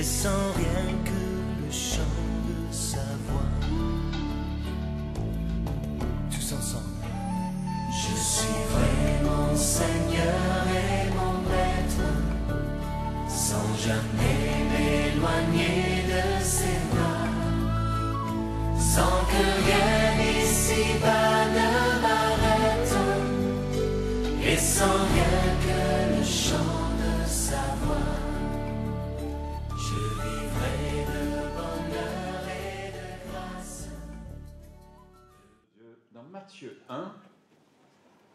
et sans rien que le chant de sa voix. Tous ensemble. Je suivrai mon Seigneur et mon Maître, sans jamais m'éloigner de ses bras, sans que rien ici-bas ne m'arrête, et sans rien que le chant de sa voix. Je vivrai de bonheur et de grâce. Dans Matthieu 1,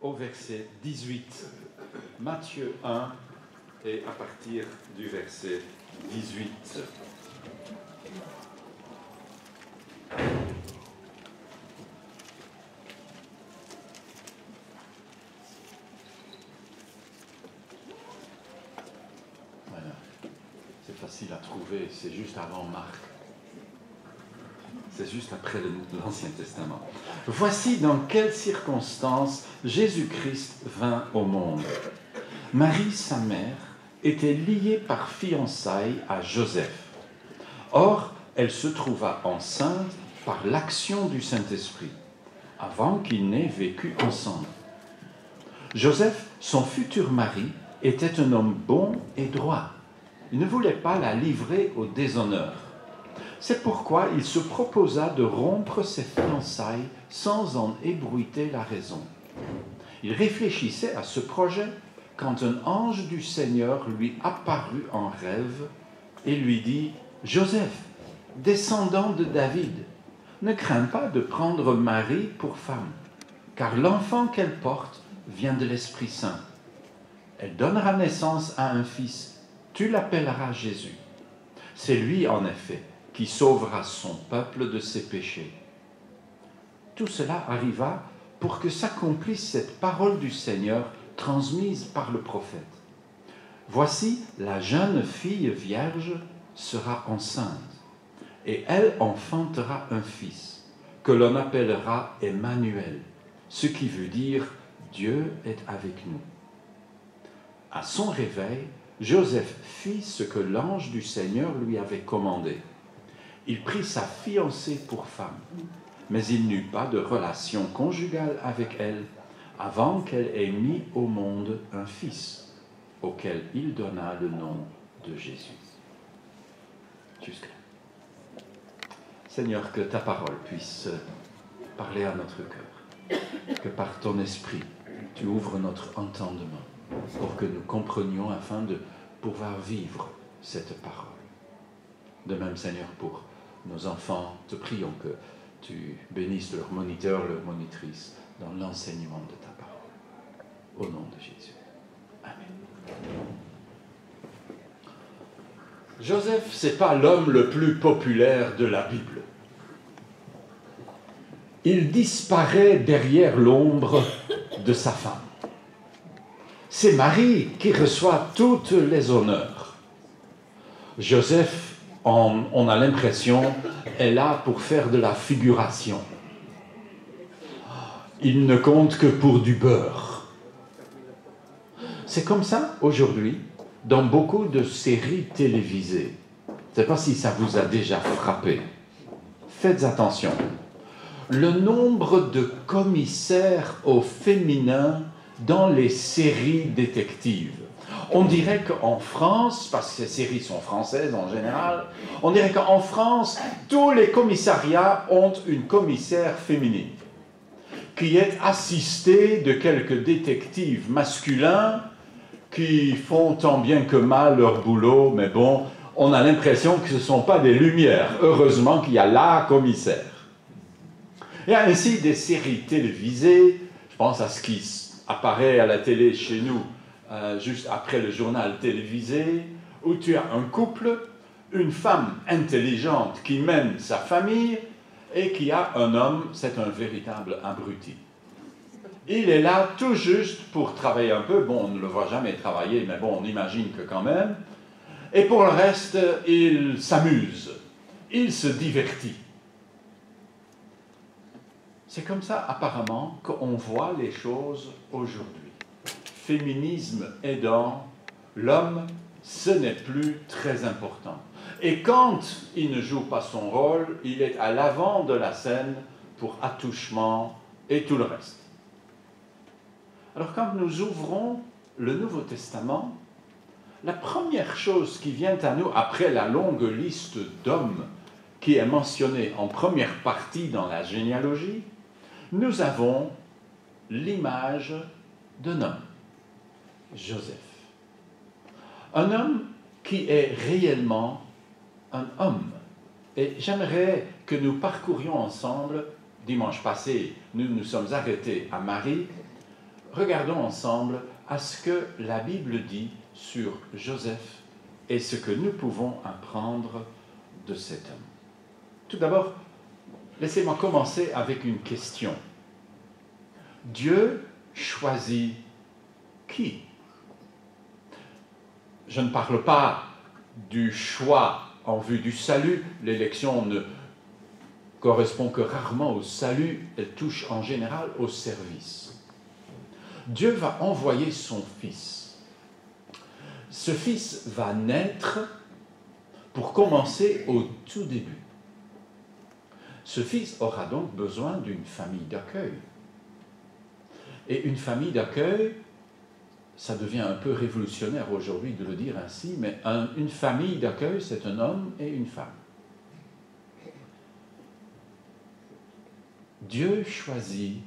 au verset 18. Matthieu 1, et à partir du verset 18. Voilà. C'est facile à trouver, c'est juste avant Marc. C'est juste après l'Ancien Testament. Voici dans quelles circonstances Jésus-Christ vint au monde. Marie, sa mère, était liée par fiançailles à Joseph. Or, elle se trouva enceinte par l'action du Saint-Esprit, avant qu'ils n'aient vécu ensemble. Joseph, son futur mari, était un homme bon et droit. Il ne voulait pas la livrer au déshonneur. C'est pourquoi il se proposa de rompre ses fiançailles sans en ébruiter la raison. Il réfléchissait à ce projet quand un ange du Seigneur lui apparut en rêve et lui dit « Joseph, descendant de David, ne crains pas de prendre Marie pour femme, car l'enfant qu'elle porte vient de l'Esprit Saint. Elle donnera naissance à un fils, tu l'appelleras Jésus. C'est lui, en effet, qui sauvera son peuple de ses péchés. » Tout cela arriva pour que s'accomplisse cette parole du Seigneur transmise par le prophète. Voici, la jeune fille vierge sera enceinte, et elle enfantera un fils, que l'on appellera Emmanuel, ce qui veut dire Dieu est avec nous. À son réveil, Joseph fit ce que l'ange du Seigneur lui avait commandé. Il prit sa fiancée pour femme, mais il n'eut pas de relation conjugale avec elle avant qu'elle ait mis au monde un fils, auquel il donna le nom de Jésus. Jusque-là. Seigneur, que ta parole puisse parler à notre cœur, que par ton esprit, tu ouvres notre entendement pour que nous comprenions afin de pouvoir vivre cette parole. De même, Seigneur, pour nos enfants, te prions que tu bénisses leurs moniteurs, leurs monitrices dans l'enseignement de ta parole. Au nom de Jésus. Amen. Joseph, ce n'est pas l'homme le plus populaire de la Bible. Il disparaît derrière l'ombre de sa femme. C'est Marie qui reçoit tous les honneurs. Joseph, on a l'impression, est là pour faire de la figuration. Il ne compte que pour du beurre. C'est comme ça, aujourd'hui, dans beaucoup de séries télévisées. Je ne sais pas si ça vous a déjà frappé. Faites attention. Le nombre de commissaires au féminin dans les séries détectives. On dirait qu'en France, parce que ces séries sont françaises en général, on dirait qu'en France, tous les commissariats ont une commissaire féminine qui est assistée de quelques détectives masculins qui font tant bien que mal leur boulot, mais bon, on a l'impression que ce ne sont pas des lumières. Heureusement qu'il y a la commissaire. Il y a ainsi des séries télévisées, je pense à ce qui apparaît à la télé chez nous, juste après le journal télévisé, où tu as un couple, une femme intelligente qui mène sa famille, et qui a un homme, c'est un véritable abruti. Il est là tout juste pour travailler un peu, bon, on ne le voit jamais travailler, mais bon, on imagine que quand même, et pour le reste, il s'amuse, il se divertit. C'est comme ça, apparemment, qu'on voit les choses aujourd'hui. Féminisme aidant, l'homme, ce n'est plus très important. Et quand il ne joue pas son rôle, il est à l'avant de la scène pour attouchement et tout le reste. Alors quand nous ouvrons le Nouveau Testament, la première chose qui vient à nous, après la longue liste d'hommes qui est mentionnée en première partie dans la généalogie, nous avons l'image d'un homme, Joseph. Un homme qui est réellement un homme. Et j'aimerais que nous parcourions ensemble, dimanche passé, nous nous sommes arrêtés à Marie, regardons ensemble à ce que la Bible dit sur Joseph et ce que nous pouvons apprendre de cet homme. Tout d'abord, laissez-moi commencer avec une question. Dieu choisit qui? Je ne parle pas du choix en vue du salut. L'élection ne correspond que rarement au salut, elle touche en général au service. Dieu va envoyer son Fils. Ce Fils va naître pour commencer au tout début. Ce Fils aura donc besoin d'une famille d'accueil. Et une famille d'accueil, ça devient un peu révolutionnaire aujourd'hui de le dire ainsi, mais une famille d'accueil, c'est un homme et une femme. Dieu choisit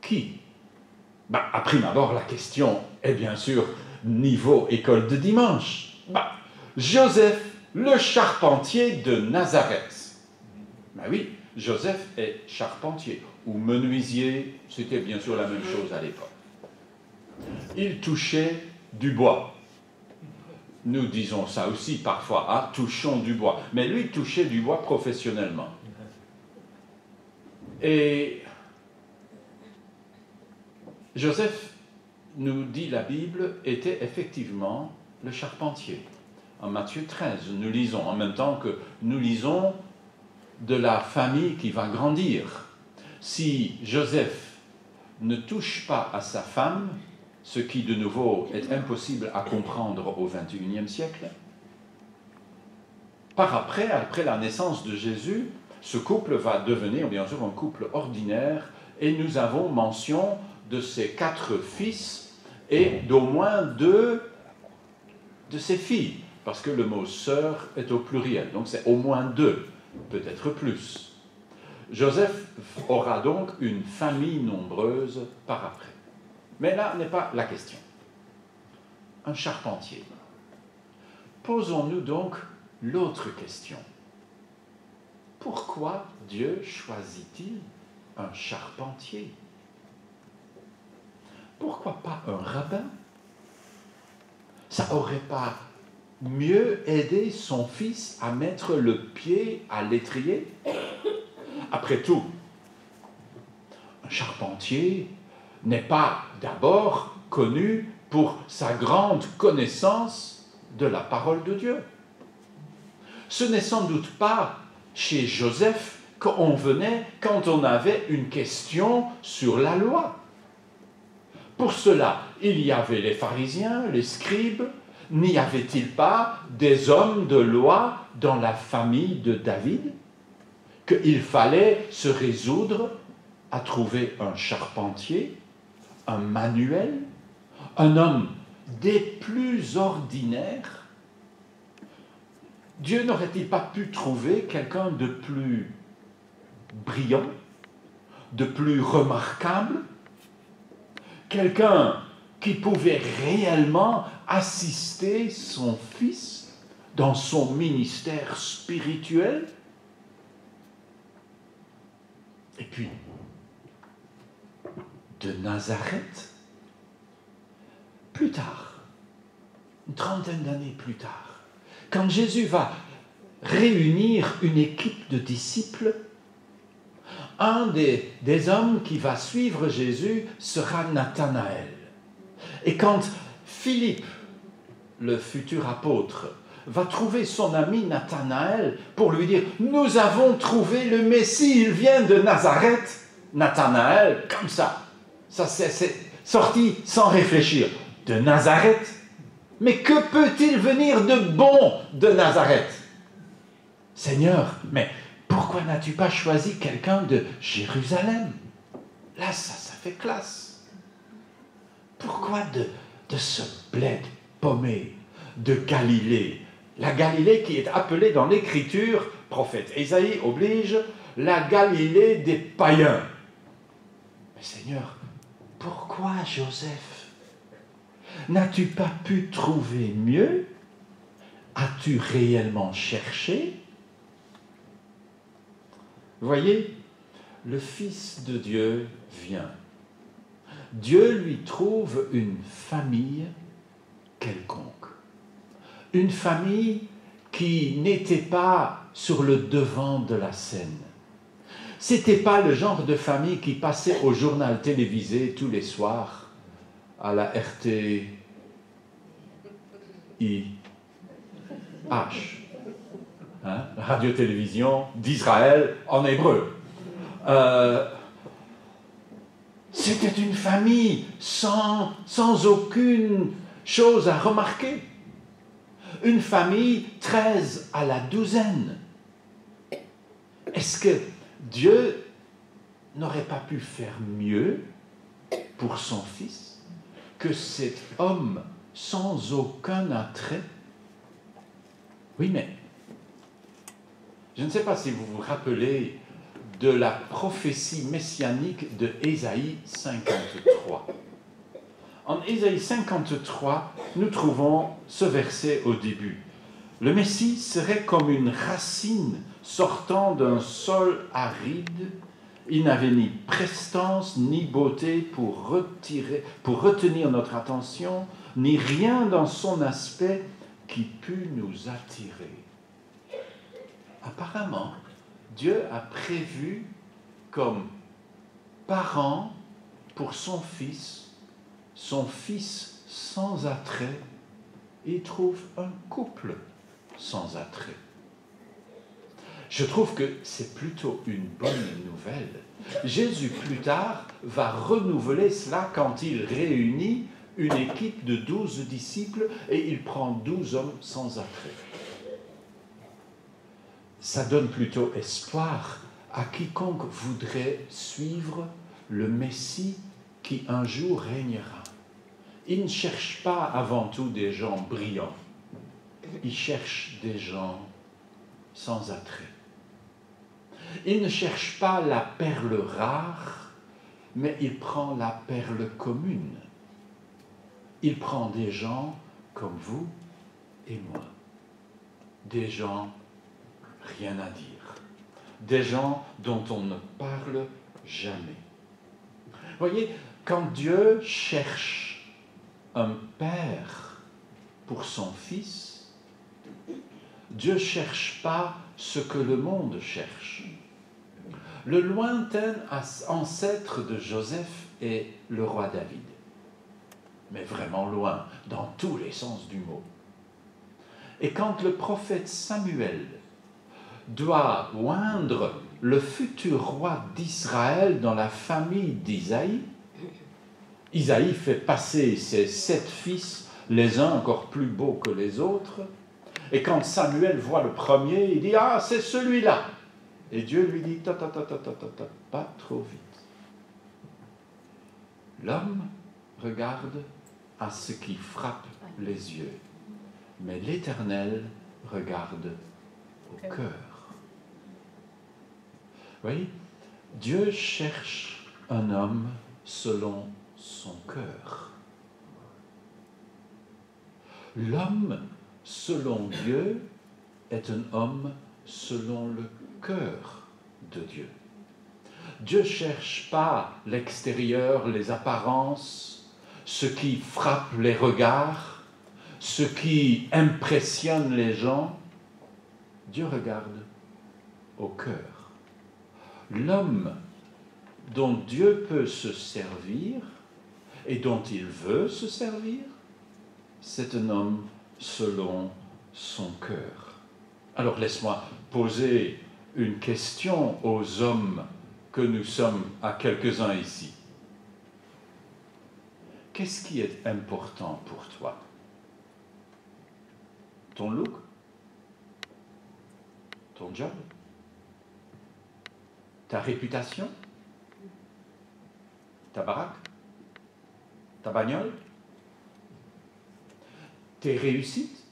qui? À prime abord, la question est bien sûr niveau école de dimanche. Joseph, le charpentier de Nazareth. Oui, Joseph est charpentier, ou menuisier, c'était bien sûr la même chose à l'époque. Il touchait du bois. Nous disons ça aussi parfois, touchons du bois. Mais lui touchait du bois professionnellement. Et Joseph, nous dit la Bible, était effectivement le charpentier. En Matthieu 13, nous lisons, en même temps que nous lisons de la famille qui va grandir. Si Joseph ne touche pas à sa femme, ce qui de nouveau est impossible à comprendre au XXIe siècle, après la naissance de Jésus, ce couple va devenir bien sûr un couple ordinaire et nous avons mention de ses 4 fils et d'au moins 2 de ses filles, parce que le mot sœur est au pluriel, donc c'est au moins 2, peut-être plus. Joseph aura donc une famille nombreuse par après. Mais là n'est pas la question. Un charpentier. Posons-nous donc l'autre question. Pourquoi Dieu choisit-il un charpentier? Pourquoi pas un rabbin? Ça n'aurait pas mieux aidé son fils à mettre le pied à l'étrier? Après tout, un charpentier n'est pas d'abord connu pour sa grande connaissance de la parole de Dieu. Ce n'est sans doute pas chez Joseph qu'on venait quand on avait une question sur la loi. Pour cela, il y avait les pharisiens, les scribes. N'y avait-il pas des hommes de loi dans la famille de David qu'il fallait se résoudre à trouver un charpentier, un manuel, un homme des plus ordinaires? Dieu n'aurait-il pas pu trouver quelqu'un de plus brillant, de plus remarquable, quelqu'un qui pouvait réellement assister son fils dans son ministère spirituel? Et puis, de Nazareth, plus tard, une trentaine d'années plus tard, quand Jésus va réunir une équipe de disciples, un des hommes qui va suivre Jésus sera Nathanaël. Et quand Philippe, le futur apôtre, va trouver son ami Nathanaël pour lui dire « Nous avons trouvé le Messie, il vient de Nazareth », Nathanaël, comme ça c'est sorti sans réfléchir. De Nazareth? Mais que peut-il venir de bon de Nazareth? Seigneur, mais pourquoi n'as-tu pas choisi quelqu'un de Jérusalem? Là, ça fait classe. Pourquoi de ce bled paumé de Galilée? La Galilée qui est appelée dans l'Écriture, prophète Ésaïe oblige, la Galilée des païens. Mais Seigneur, pourquoi Joseph? N'as-tu pas pu trouver mieux? As-tu réellement cherché? Vous voyez, le Fils de Dieu vient. Dieu lui trouve une famille quelconque. Une famille qui n'était pas sur le devant de la scène. Ce n'était pas le genre de famille qui passait au journal télévisé tous les soirs à la RTI. La radio-télévision d'Israël en hébreu. C'était une famille sans aucune chose à remarquer. Une famille 13 à la douzaine. Est-ce que Dieu n'aurait pas pu faire mieux pour son fils que cet homme sans aucun attrait? Oui, mais je ne sais pas si vous vous rappelez de la prophétie messianique de Ésaïe 53. En Ésaïe 53, nous trouvons ce verset au début. Le Messie serait comme une racine sortant d'un sol aride. Il n'avait ni prestance ni beauté pour retenir notre attention, ni rien dans son aspect qui pût nous attirer. Apparemment, Dieu a prévu comme parent pour son fils sans attrait, et il trouve un couple sans attrait. Je trouve que c'est plutôt une bonne nouvelle. Jésus, plus tard, va renouveler cela quand il réunit une équipe de 12 disciples et il prend 12 hommes sans attrait. Ça donne plutôt espoir à quiconque voudrait suivre le Messie qui un jour régnera. Il ne cherche pas avant tout des gens brillants. Il cherche des gens sans attrait. Il ne cherche pas la perle rare, mais il prend la perle commune. Il prend des gens comme vous et moi. Des gens rien à dire. Des gens dont on ne parle jamais. Voyez, quand Dieu cherche un père pour son fils, Dieu ne cherche pas ce que le monde cherche. Le lointain ancêtre de Joseph est le roi David. Mais vraiment loin, dans tous les sens du mot. Et quand le prophète Samuel doit oindre le futur roi d'Israël dans la famille d'Isaïe, Isaïe fait passer ses 7 fils, les uns encore plus beaux que les autres, et quand Samuel voit le premier, il dit « Ah, c'est celui-là !» Et Dieu lui dit « Pas trop vite. » L'homme regarde à ce qui frappe les yeux, mais l'Éternel regarde au cœur. Vous voyez, Dieu cherche un homme selon son cœur. L'homme, selon Dieu, est un homme selon le cœur de Dieu. Dieu ne cherche pas l'extérieur, les apparences, ce qui frappe les regards, ce qui impressionne les gens. Dieu regarde au cœur. L'homme dont Dieu peut se servir et dont il veut se servir, c'est un homme selon son cœur. Alors laisse-moi poser une question aux hommes que nous sommes à quelques-uns ici. Qu'est-ce qui est important pour toi? Ton look? Ton job? Ta réputation? Ta baraque? Ta bagnole? Tes réussites?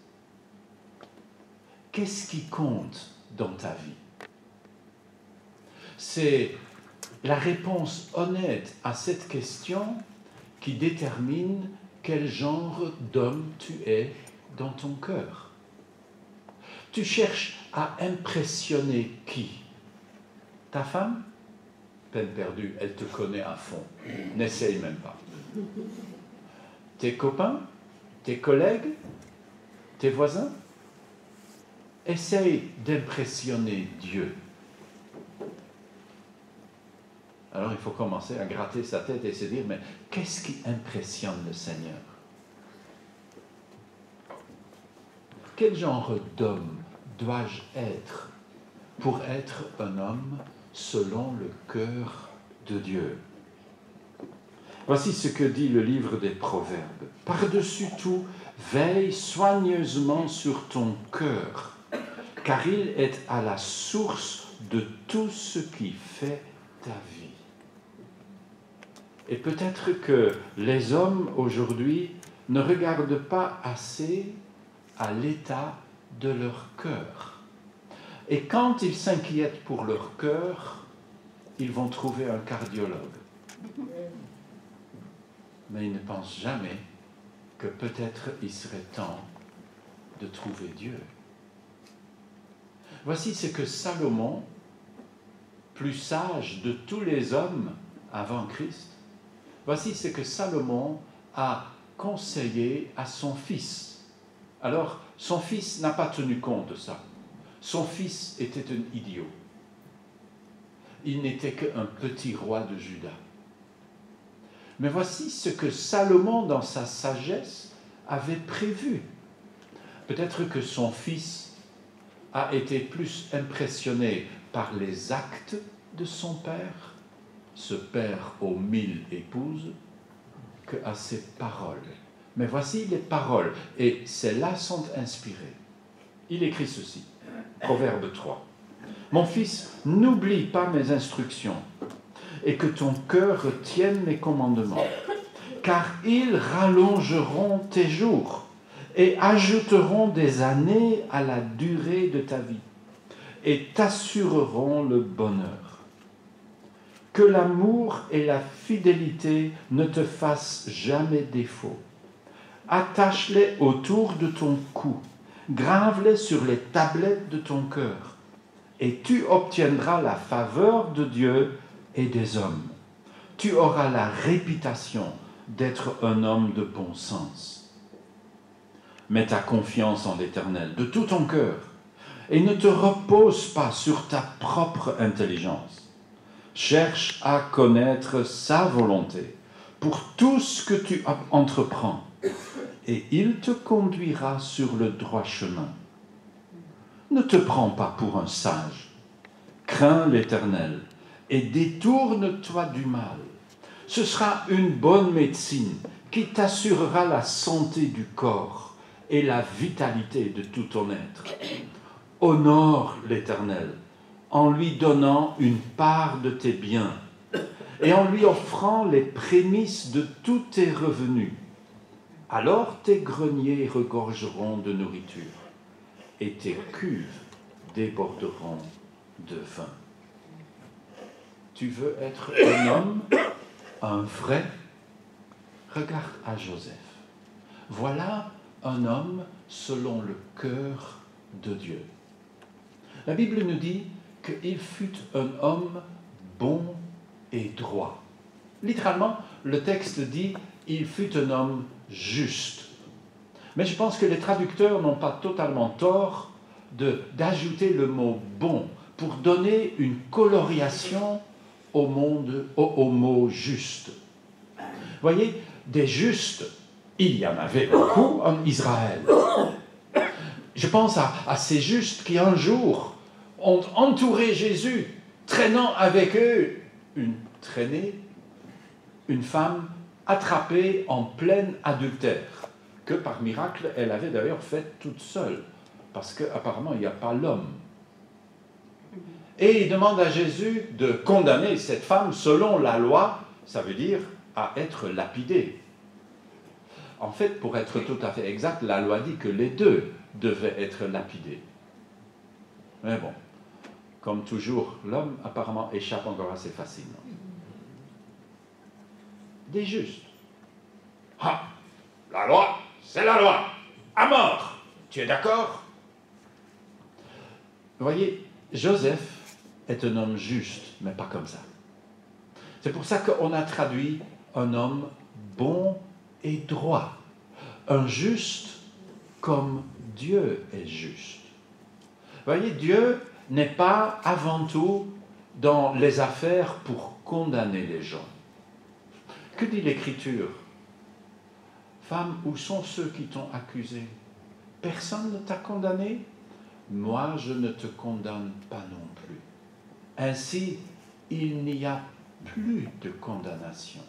Qu'est-ce qui compte dans ta vie? C'est la réponse honnête à cette question qui détermine quel genre d'homme tu es dans ton cœur. Tu cherches à impressionner qui? Ta femme? Peine perdue, elle te connaît à fond. N'essaye même pas. Tes copains? Tes collègues? Tes voisins? Essaye d'impressionner Dieu. Alors il faut commencer à gratter sa tête et se dire, mais qu'est-ce qui impressionne le Seigneur? Quel genre d'homme dois-je être pour être un homme selon le cœur de Dieu? Voici ce que dit le livre des Proverbes. Par-dessus tout, veille soigneusement sur ton cœur, car il est à la source de tout ce qui fait ta vie. Et peut-être que les hommes aujourd'hui ne regardent pas assez à l'état de leur cœur. Et quand ils s'inquiètent pour leur cœur, ils vont trouver un cardiologue. Mais ils ne pensent jamais que peut-être il serait temps de trouver Dieu. Voici ce que Salomon, plus sage de tous les hommes avant Christ, voici ce que Salomon a conseillé à son fils. Alors, son fils n'a pas tenu compte de ça. Son fils était un idiot. Il n'était qu'un petit roi de Juda. Mais voici ce que Salomon, dans sa sagesse, avait prévu. Peut-être que son fils a été plus impressionné par les actes de son père, ce père aux 1000 épouses, qu'à ses paroles. Mais voici les paroles, et celles-là sont inspirées. Il écrit ceci, Proverbe 3. « Mon fils, n'oublie pas mes instructions, et que ton cœur retienne mes commandements, car ils rallongeront tes jours et ajouteront des années à la durée de ta vie et t'assureront le bonheur. Que l'amour et la fidélité ne te fassent jamais défaut. Attache-les autour de ton cou, grave-les sur les tablettes de ton cœur, et tu obtiendras la faveur de Dieu et des hommes. Tu auras la réputation d'être un homme de bon sens. Mets ta confiance en l'Éternel de tout ton cœur et ne te repose pas sur ta propre intelligence. Cherche à connaître sa volonté pour tout ce que tu entreprends et il te conduira sur le droit chemin. Ne te prends pas pour un sage. Crains l'Éternel et détourne-toi du mal. Ce sera une bonne médecine qui t'assurera la santé du corps et la vitalité de tout ton être. Honore l'Éternel en lui donnant une part de tes biens et en lui offrant les prémices de tous tes revenus. Alors tes greniers regorgeront de nourriture et tes cuves déborderont de vin. Tu veux être un homme, un vrai? Regarde à Joseph. Voilà un homme selon le cœur de Dieu. La Bible nous dit qu'il fut un homme bon et droit. Littéralement, le texte dit « il fut un homme juste ». Mais je pense que les traducteurs n'ont pas totalement tort d'ajouter le mot « bon » pour donner une coloration au mot « juste ». Voyez, des justes, il y en avait beaucoup en Israël. Je pense à ces justes qui un jour ont entouré Jésus, traînant avec eux une femme attrapée en plein adultère, que par miracle, elle avait d'ailleurs fait toute seule, parce qu'apparemment, il n'y a pas l'homme. Et il demande à Jésus de condamner cette femme selon la loi, ça veut dire à être lapidée. En fait, pour être tout à fait exact, la loi dit que les deux devaient être lapidés. Mais bon, comme toujours, l'homme apparemment échappe encore assez facilement. Des justes. Ah, la loi, c'est la loi. À mort. Tu es d'accord? Vous voyez, Joseph est un homme juste, mais pas comme ça. C'est pour ça qu'on a traduit un homme bon et droit. Un juste comme Dieu est juste. Vous voyez, Dieu n'est pas avant tout dans les affaires pour condamner les gens. Que dit l'Écriture? Femme, où sont ceux qui t'ont accusé? Personne ne t'a condamné? Moi, je ne te condamne pas non plus. Ainsi, il n'y a plus de condamnation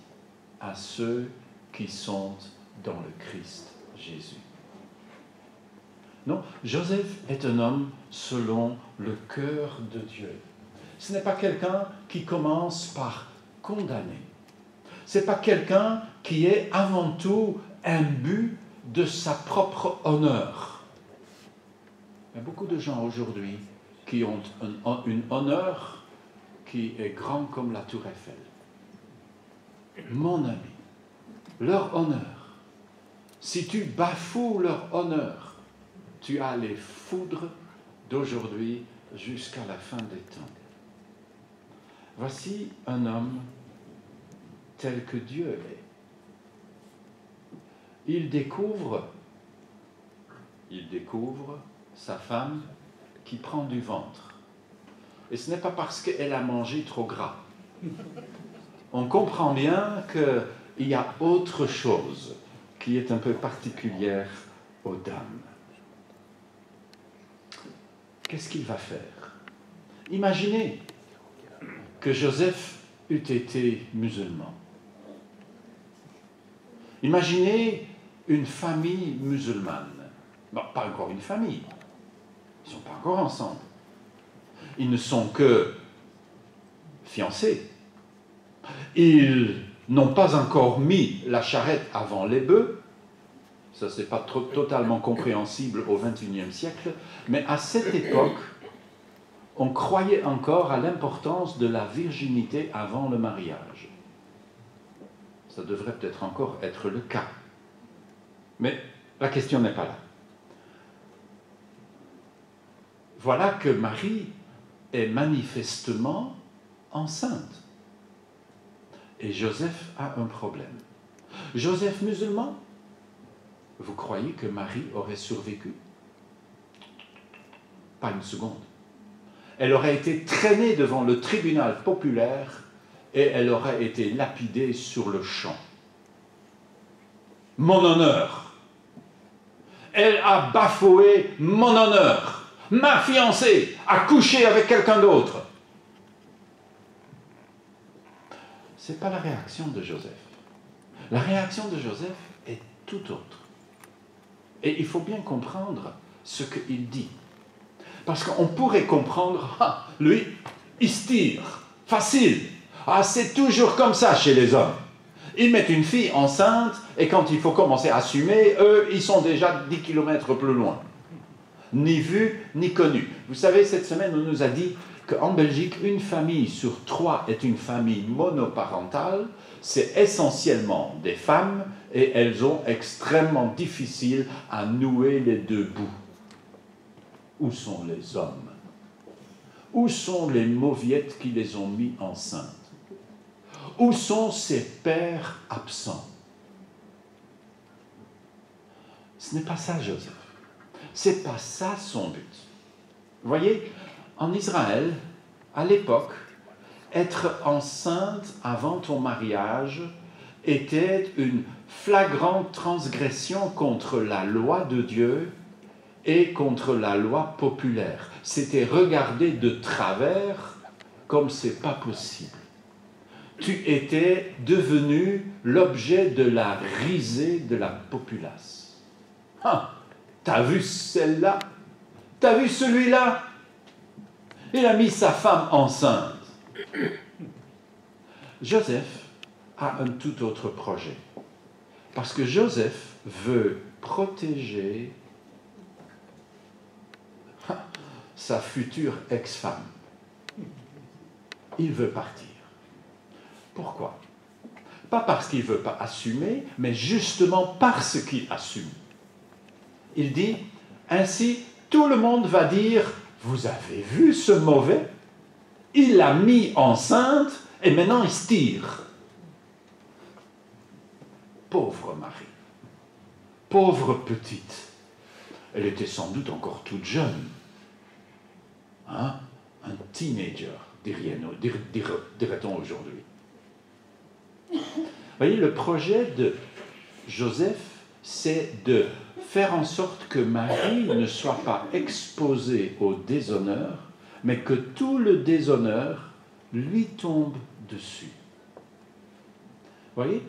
à ceux qui sont dans le Christ Jésus. Non, Joseph est un homme selon le cœur de Dieu. Ce n'est pas quelqu'un qui commence par condamner. Ce n'est pas quelqu'un qui est avant tout imbu de sa propre honneur. Il y a beaucoup de gens aujourd'hui qui ont une honneur qui est grande comme la tour Eiffel. Mon ami, leur honneur, si tu bafoues leur honneur, tu as les foudres d'aujourd'hui jusqu'à la fin des temps. Voici un homme tel que Dieu est. Il découvre sa femme qui prend du ventre. Et ce n'est pas parce qu'elle a mangé trop gras. On comprend bien qu'il y a autre chose qui est un peu particulière aux dames. Qu'est-ce qu'il va faire? Imaginez que Joseph eût été musulman. Imaginez une famille musulmane. Non, pas encore une famille. Ils ne sont pas encore ensemble. Ils ne sont que fiancés. Ils n'ont pas encore mis la charrette avant les bœufs. Ça, ce n'est pas totalement compréhensible au XXIe siècle. Mais à cette époque, on croyait encore à l'importance de la virginité avant le mariage. Ça devrait peut-être encore être le cas. Mais la question n'est pas là. Voilà que Marie est manifestement enceinte. Et Joseph a un problème. Joseph musulman, vous croyez que Marie aurait survécu? Pas une seconde. Elle aurait été traînée devant le tribunal populaire et elle aurait été lapidée sur le champ. Mon honneur. Elle a bafoué mon honneur. Ma fiancée a couché avec quelqu'un d'autre. Ce n'est pas la réaction de Joseph. La réaction de Joseph est tout autre. Et il faut bien comprendre ce qu'il dit. Parce qu'on pourrait comprendre, lui, il se tire, facile. C'est toujours comme ça chez les hommes. Ils mettent une fille enceinte et quand il faut commencer à assumer, eux, ils sont déjà 10 km plus loin. Ni vu, ni connu. Vous savez, cette semaine, on nous a dit qu'en Belgique, une famille sur 3 est une famille monoparentale. C'est essentiellement des femmes et elles ont extrêmement difficile à nouer les deux bouts. Où sont les hommes? Où sont les mauviettes qui les ont mis enceintes? Où sont ces pères absents? Ce n'est pas ça, Joseph. Ce n'est pas ça son but. Vous voyez, en Israël, à l'époque, être enceinte avant ton mariage était une flagrante transgression contre la loi de Dieu et contre la loi populaire. C'était regardé de travers comme c'est pas possible. Tu étais devenu l'objet de la risée de la populace. T'as vu celle-là? T'as vu celui-là? Il a mis sa femme enceinte. Joseph a un tout autre projet. Parce que Joseph veut protéger sa future ex-femme. Il veut partir. Pourquoi? Pas parce qu'il ne veut pas assumer, mais justement parce qu'il assume. Il dit, ainsi, tout le monde va dire, vous avez vu ce mauvais? Il l'a mis enceinte et maintenant il se tire. Pauvre Marie, pauvre petite. Elle était sans doute encore toute jeune. Hein? Un teenager, dirait-on aujourd'hui. Vous voyez, le projet de Joseph, c'est de faire en sorte que Marie ne soit pas exposée au déshonneur, mais que tout le déshonneur lui tombe dessus. Vous voyez,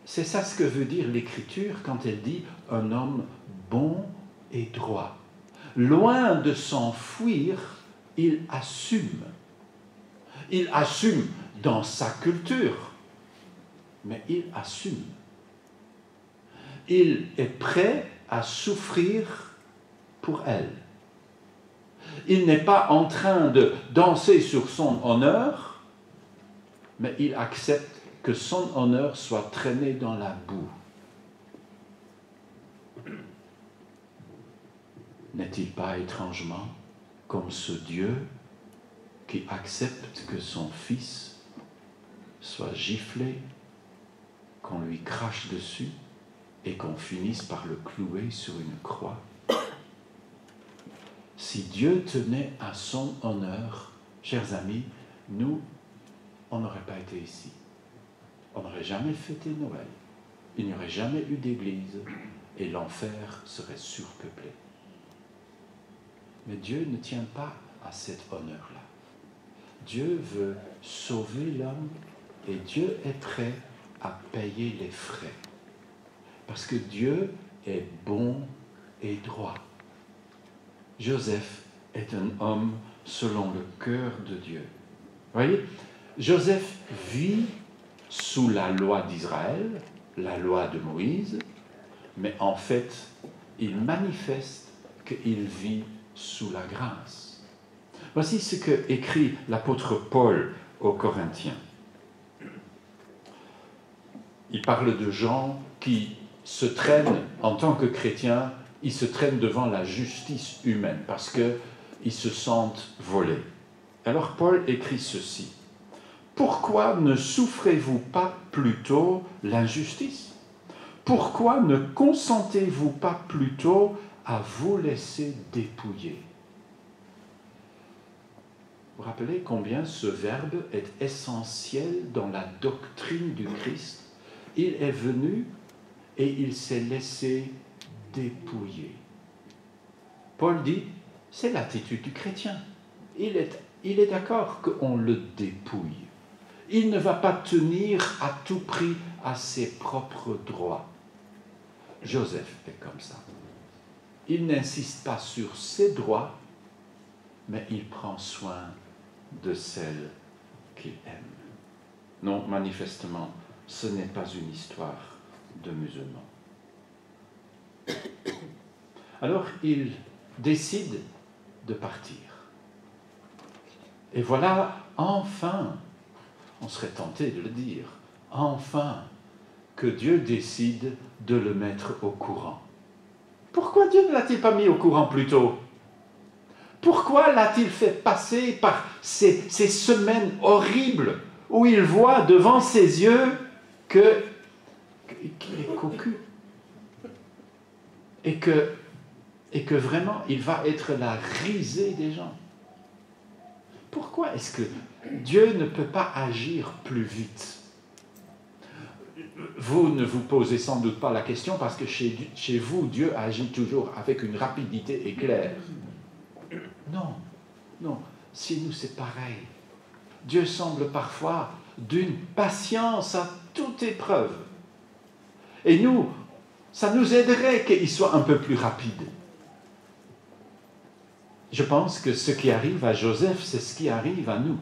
c'est ça ce que veut dire l'Écriture quand elle dit « un homme bon et droit ». Loin de s'enfuir, il assume. Il assume dans sa culture, mais il assume. Il est prêt à souffrir pour elle. Il n'est pas en train de danser sur son honneur, mais il accepte que son honneur soit traîné dans la boue. N'est-il pas étrangement comme ce Dieu qui accepte que son fils soit giflé, qu'on lui crache dessus et qu'on finisse par le clouer sur une croix? Si Dieu tenait à son honneur, chers amis, nous, on n'aurait pas été ici. On n'aurait jamais fêté Noël. Il n'y aurait jamais eu d'église et l'enfer serait surpeuplé. Mais Dieu ne tient pas à cet honneur-là. Dieu veut sauver l'homme et Dieu est prêt à payer les frais. Parce que Dieu est bon et droit. Joseph est un homme selon le cœur de Dieu. Vous voyez, Joseph vit sous la loi d'Israël, la loi de Moïse, mais en fait, il manifeste qu'il vit sous la grâce. Voici ce que écrit l'apôtre Paul aux Corinthiens. Il parle de gens qui se traînent en tant que chrétiens, ils se traînent devant la justice humaine parce qu'ils se sentent volés. Alors Paul écrit ceci. Pourquoi ne souffrez-vous pas plutôt l'injustice? Pourquoi ne consentez-vous pas plutôt à vous laisser dépouiller? Vous vous rappelez combien ce verbe est essentiel dans la doctrine du Christ? Il est venu et il s'est laissé dépouiller. Paul dit, c'est l'attitude du chrétien. Il est d'accord qu'on le dépouille. Il ne va pas tenir à tout prix à ses propres droits. Joseph est comme ça. Il n'insiste pas sur ses droits, mais il prend soin de celle qu'il aime. Non, manifestement, ce n'est pas une histoire de musulmans. Alors, il décide de partir. Et voilà, enfin, on serait tenté de le dire, enfin, que Dieu décide de le mettre au courant. Pourquoi Dieu ne l'a-t-il pas mis au courant plus tôt? Pourquoi l'a-t-il fait passer par ces semaines horribles où il voit devant ses yeux qu'il est cocu et que vraiment il va être la risée des gens? Pourquoi est-ce que Dieu ne peut pas agir plus vite? Vous ne vous posez sans doute pas la question parce que chez vous, Dieu agit toujours avec une rapidité éclair. Non, non, chez nous c'est pareil. Dieu semble parfois d'une patience à toute épreuve. Et nous, ça nous aiderait qu'il soit un peu plus rapide. je pense que ce qui arrive à Joseph, c'est ce qui arrive à nous.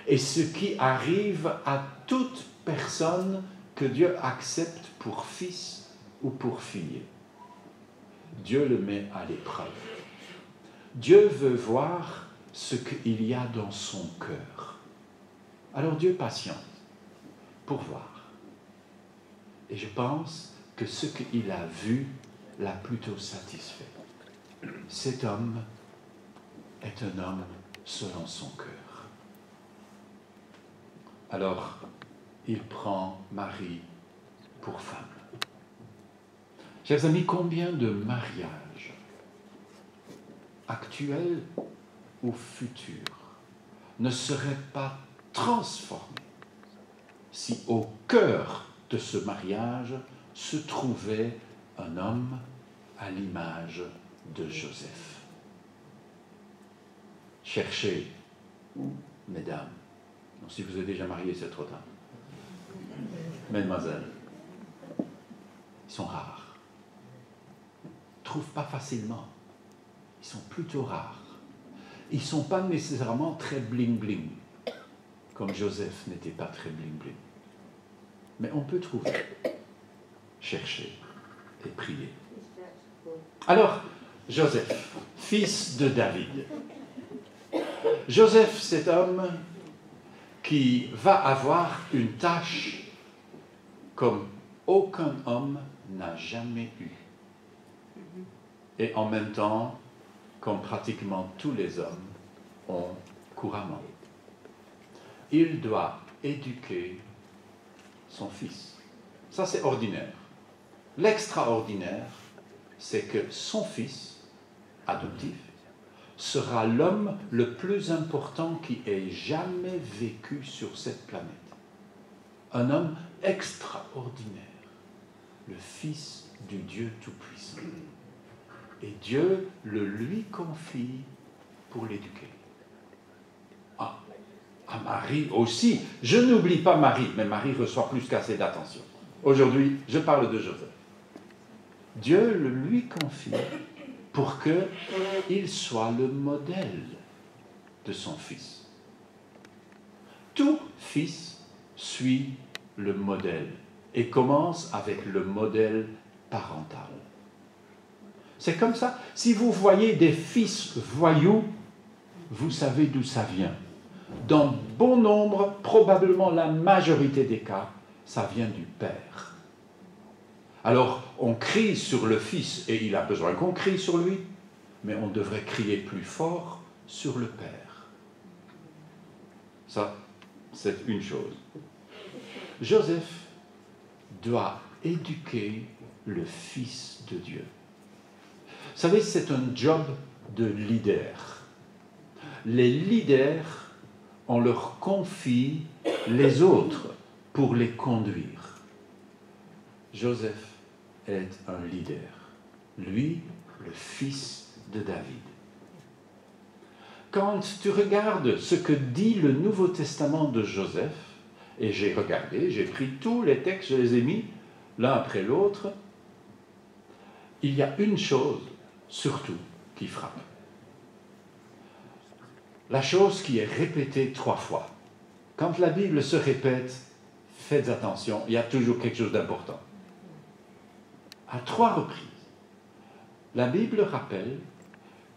Et ce qui arrive à toute personne que Dieu accepte pour fils ou pour fille. Dieu le met à l'épreuve. Dieu veut voir ce qu'il y a dans son cœur. Alors Dieu patiente pour voir. Et je pense que ce qu'il a vu l'a plutôt satisfait. Cet homme est un homme selon son cœur. Alors, il prend Marie pour femme. Chers amis, combien de mariages, actuels ou futurs, ne seraient pas transformés si au cœur de ce mariage se trouvait un homme à l'image de Joseph. Cherchez, mesdames, non, si vous êtes déjà mariés, c'est trop tard. Mesdemoiselles, ils sont rares. Ils ne trouvent pas facilement. Ils sont plutôt rares. Ils ne sont pas nécessairement très bling-bling, comme Joseph n'était pas très bling-bling. Mais on peut trouver, chercher et prier. Alors, Joseph, fils de David. Joseph, cet homme qui va avoir une tâche comme aucun homme n'a jamais eu. Et en même temps, comme pratiquement tous les hommes ont couramment. Il doit éduquer son fils. Ça, c'est ordinaire. L'extraordinaire, c'est que son fils, adoptif, sera l'homme le plus important qui ait jamais vécu sur cette planète. Un homme extraordinaire, le fils du Dieu Tout-Puissant. Et Dieu le lui confie pour l'éduquer. À Marie aussi. Je n'oublie pas Marie, mais Marie reçoit plus qu'assez d'attention. Aujourd'hui, je parle de Joseph. Dieu le lui confie pour qu'il soit le modèle de son fils. Tout fils suit le modèle et commence avec le modèle parental. C'est comme ça. Si vous voyez des fils voyous, vous savez d'où ça vient. Dans bon nombre, probablement la majorité des cas, ça vient du père. Alors, on crie sur le fils et il a besoin qu'on crie sur lui, mais on devrait crier plus fort sur le père. Ça, c'est une chose. Joseph doit éduquer le fils de Dieu. Vous savez, c'est un job de leader. Les leaders, on leur confie les autres pour les conduire. Joseph est un leader. Lui, le fils de David. Quand tu regardes ce que dit le Nouveau Testament de Joseph, et j'ai regardé, j'ai pris tous les textes, je les ai mis l'un après l'autre, il y a une chose, surtout, qui frappe. La chose qui est répétée 3 fois. Quand la Bible se répète, faites attention, il y a toujours quelque chose d'important. À 3 reprises, la Bible rappelle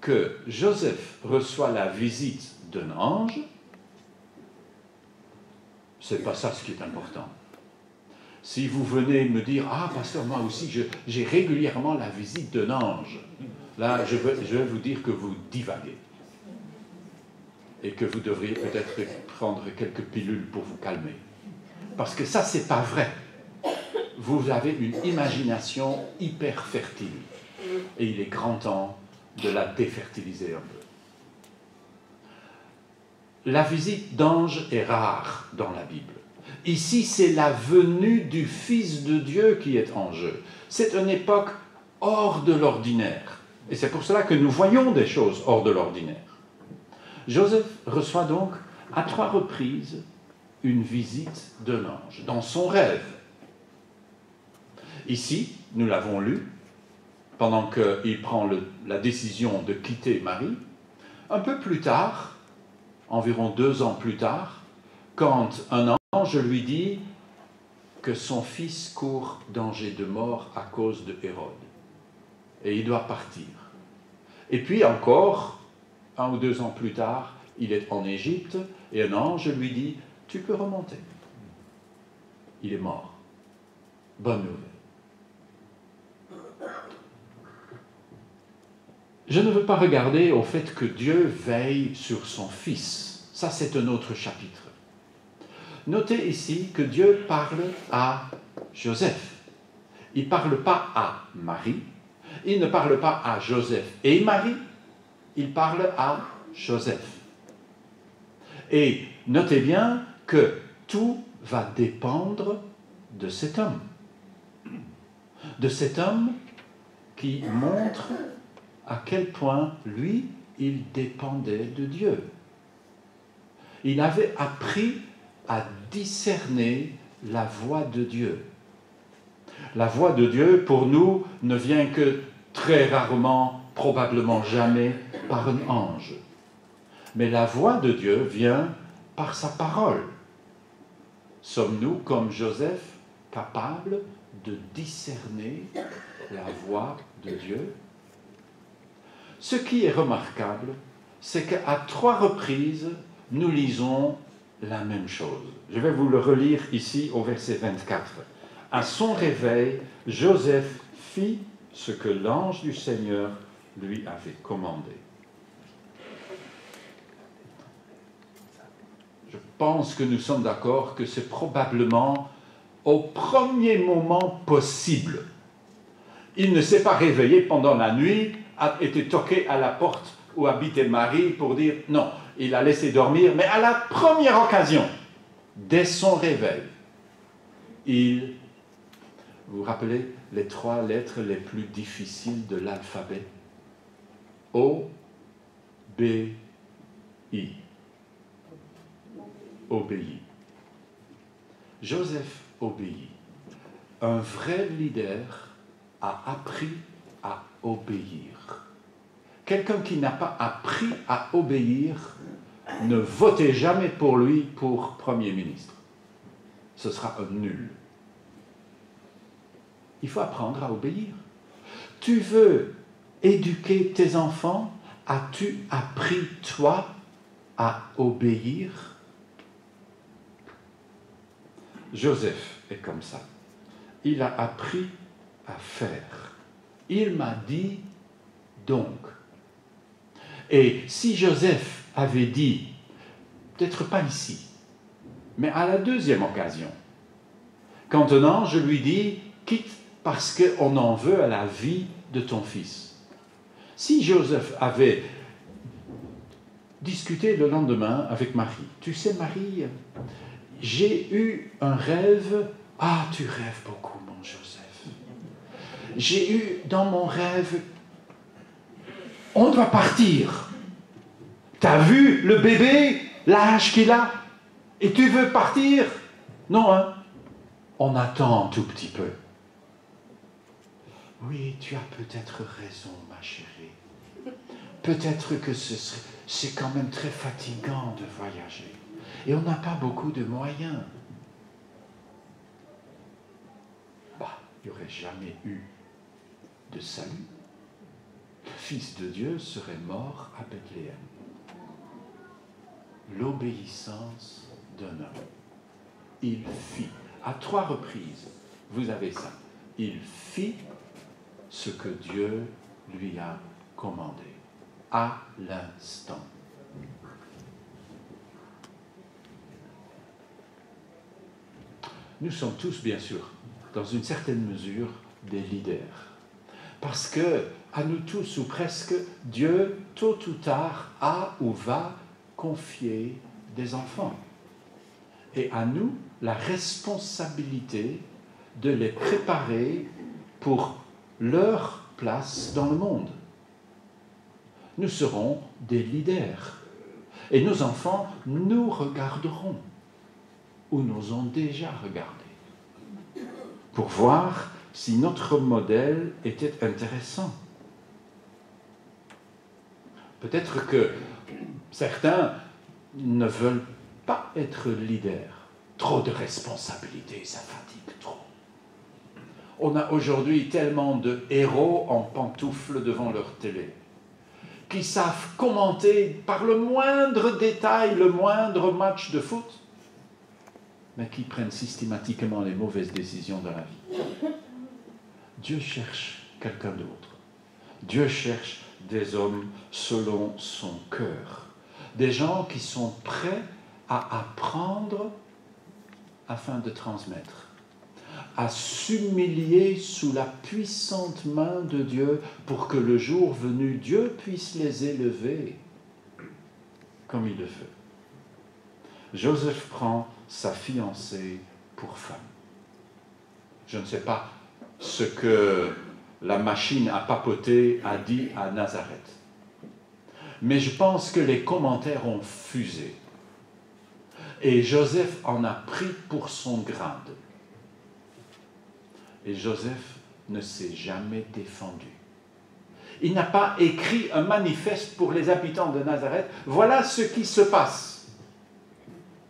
que Joseph reçoit la visite d'un ange. Ce n'est pas ça ce qui est important. Si vous venez me dire « Ah, pasteur, moi aussi, j'ai régulièrement la visite d'un ange », là, je vais vous dire que vous divaguez. Et que vous devriez peut-être prendre quelques pilules pour vous calmer. Parce que ça, ce n'est pas vrai. Vous avez une imagination hyper fertile. Et il est grand temps de la défertiliser un peu. La visite d'ange est rare dans la Bible. Ici, c'est la venue du Fils de Dieu qui est en jeu. C'est une époque hors de l'ordinaire. Et c'est pour cela que nous voyons des choses hors de l'ordinaire. Joseph reçoit donc à 3 reprises une visite d'un ange, dans son rêve. Ici, nous l'avons lu, pendant qu'il prend la décision de quitter Marie. Un peu plus tard, environ 2 ans plus tard, quand un ange lui dit que son fils court danger de mort à cause de Hérode. Et il doit partir. Et puis encore, 1 ou 2 ans plus tard, il est en Égypte et un ange lui dit « Tu peux remonter. » Il est mort. Bonne nouvelle. Je ne veux pas regarder au fait que Dieu veille sur son Fils. Ça, c'est un autre chapitre. Notez ici que Dieu parle à Joseph. Il ne parle pas à Marie. Il ne parle pas à Joseph et Marie. Il parle à Joseph. Et notez bien que tout va dépendre de cet homme. De cet homme qui montre à quel point, lui, il dépendait de Dieu. Il avait appris à discerner la voix de Dieu. La voix de Dieu, pour nous, ne vient que très rarement, probablement jamais, par un ange. Mais la voix de Dieu vient par sa parole. Sommes-nous, comme Joseph, capables de discerner la voix de Dieu? Ce qui est remarquable, c'est qu'à 3 reprises, nous lisons la même chose. Je vais vous le relire ici au verset 24. À son réveil, Joseph fit ce que l'ange du Seigneur lui avait commandé. Je pense que nous sommes d'accord que c'est probablement au premier moment possible. Il ne s'est pas réveillé pendant la nuit, a été toqué à la porte où habitait Marie pour dire non. Il a laissé dormir, mais à la première occasion, dès son réveil, vous vous rappelez les 3 lettres les plus difficiles de l'alphabet? O, B, I. Obéit. Joseph obéit. Un vrai leader a appris à obéir. Quelqu'un qui n'a pas appris à obéir, ne votez jamais pour lui pour Premier ministre. Ce sera un nul. Il faut apprendre à obéir. Tu veux éduquer tes enfants? As-tu appris, toi, à obéir? Joseph est comme ça. Il a appris à faire. Il m'a dit donc. Et si Joseph avait dit, peut-être pas ici, mais à la 2e occasion, quand un ange lui dit, quitte parce qu'on en veut à la vie de ton fils. Si Joseph avait discuté le lendemain avec Marie, tu sais Marie, j'ai eu un rêve. Ah, tu rêves beaucoup, mon Joseph. J'ai eu dans mon rêve, on doit partir. T'as vu le bébé, l'âge qu'il a, et tu veux partir? Non, hein? On attend un tout petit peu. Oui, tu as peut-être raison, ma chérie. Peut-être que c'est quand même très fatigant de voyager. Et on n'a pas beaucoup de moyens. Bah, il n'y aurait jamais eu de salut. Le Fils de Dieu serait mort à Bethléem. L'obéissance d'un homme. Il fit, à 3 reprises, vous avez ça, il fit ce que Dieu lui a commandé, à l'instant. Nous sommes tous, bien sûr, dans une certaine mesure, des leaders. Parce que, à nous tous, ou presque, Dieu, tôt ou tard, a ou va confier des enfants. Et à nous, la responsabilité de les préparer pour leur place dans le monde. Nous serons des leaders. Et nos enfants nous regarderont, ou nous ont déjà regardés, pour voir si notre modèle était intéressant. Peut-être que certains ne veulent pas être leaders. Trop de responsabilités, ça fatigue trop. On a aujourd'hui tellement de héros en pantoufles devant leur télé, qui savent commenter par le moindre détail, le moindre match de foot, mais qui prennent systématiquement les mauvaises décisions dans la vie. Dieu cherche quelqu'un d'autre. Dieu cherche des hommes selon son cœur. Des gens qui sont prêts à apprendre afin de transmettre. À s'humilier sous la puissante main de Dieu pour que le jour venu, Dieu puisse les élever comme il le fait. Joseph prend sa fiancée pour femme. Je ne sais pas ce que la machine à papoter a dit à Nazareth. Mais je pense que les commentaires ont fusé. Et Joseph en a pris pour son grade. Et Joseph ne s'est jamais défendu. Il n'a pas écrit un manifeste pour les habitants de Nazareth. Voilà ce qui se passe.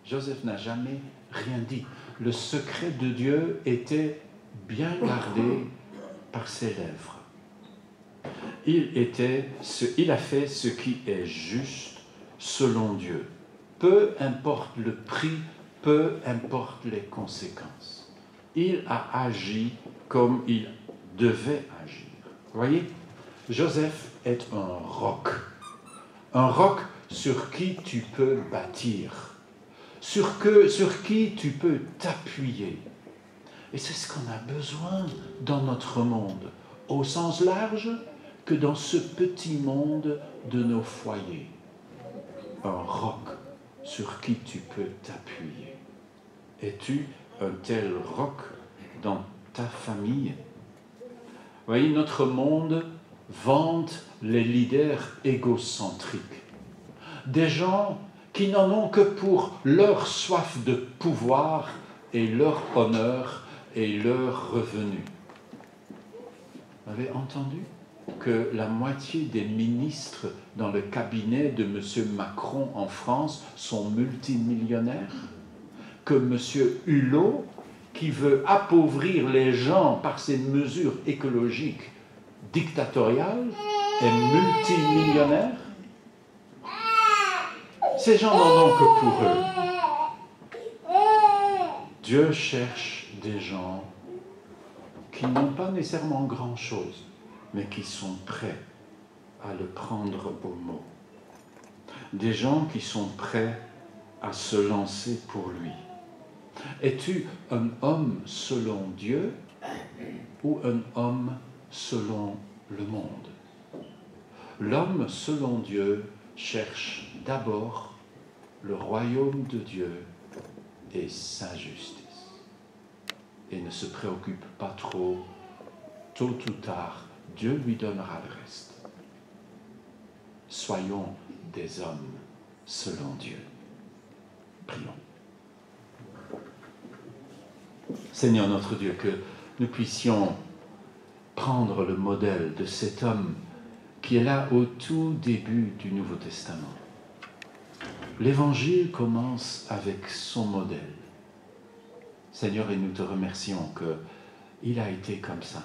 Joseph n'a jamais rien dit. Le secret de Dieu était bien gardé par ses lèvres. Il a fait ce qui est juste selon Dieu. Peu importe le prix, peu importe les conséquences. Il a agi comme il devait agir. Vous voyez, Joseph est un roc sur qui tu peux bâtir, sur qui tu peux t'appuyer. Et c'est ce qu'on a besoin dans notre monde, au sens large que dans ce petit monde de nos foyers. Un roc sur qui tu peux t'appuyer. Es-tu un tel roc dans ta famille? Vous voyez, notre monde vante les leaders égocentriques. Des gens qui n'en ont que pour leur soif de pouvoir et leur honneur et leur revenu. Vous avez entendu que la moitié des ministres dans le cabinet de M. Macron en France sont multimillionnaires? Que M. Hulot, qui veut appauvrir les gens par ses mesures écologiques dictatoriales, est multimillionnaire? Ces gens n'en ont que pour eux. Dieu cherche des gens qui n'ont pas nécessairement grand-chose, mais qui sont prêts à le prendre au mot. Des gens qui sont prêts à se lancer pour lui. Es-tu un homme selon Dieu ou un homme selon le monde? L'homme selon Dieu cherche d'abord le royaume de Dieu et sa justice. Et ne se préoccupe pas trop, tôt ou tard, Dieu lui donnera le reste. Soyons des hommes selon Dieu. Prions. Seigneur notre Dieu, que nous puissions prendre le modèle de cet homme qui est là au tout début du Nouveau Testament. L'Évangile commence avec son modèle. Seigneur, et nous te remercions qu'il a été comme ça.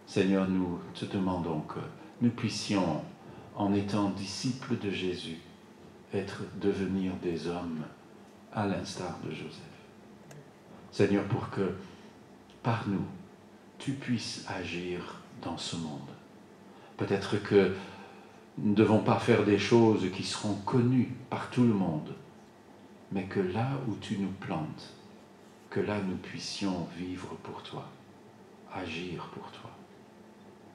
Seigneur, nous te demandons que nous puissions, en étant disciples de Jésus, devenir des hommes à l'instar de Joseph. Seigneur, pour que, par nous, tu puisses agir dans ce monde. Peut-être que nous ne devons pas faire des choses qui seront connues par tout le monde, mais que là où tu nous plantes, que là nous puissions vivre pour toi, agir pour toi,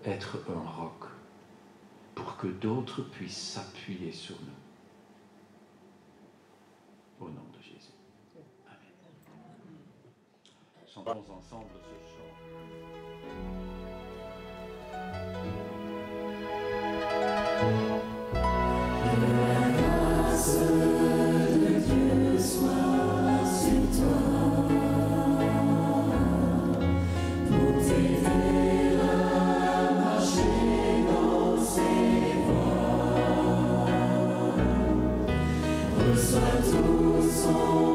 être un roc, pour que d'autres puissent s'appuyer sur nous. Au nom de Jésus. Amen. Chantons ensemble ce chant. son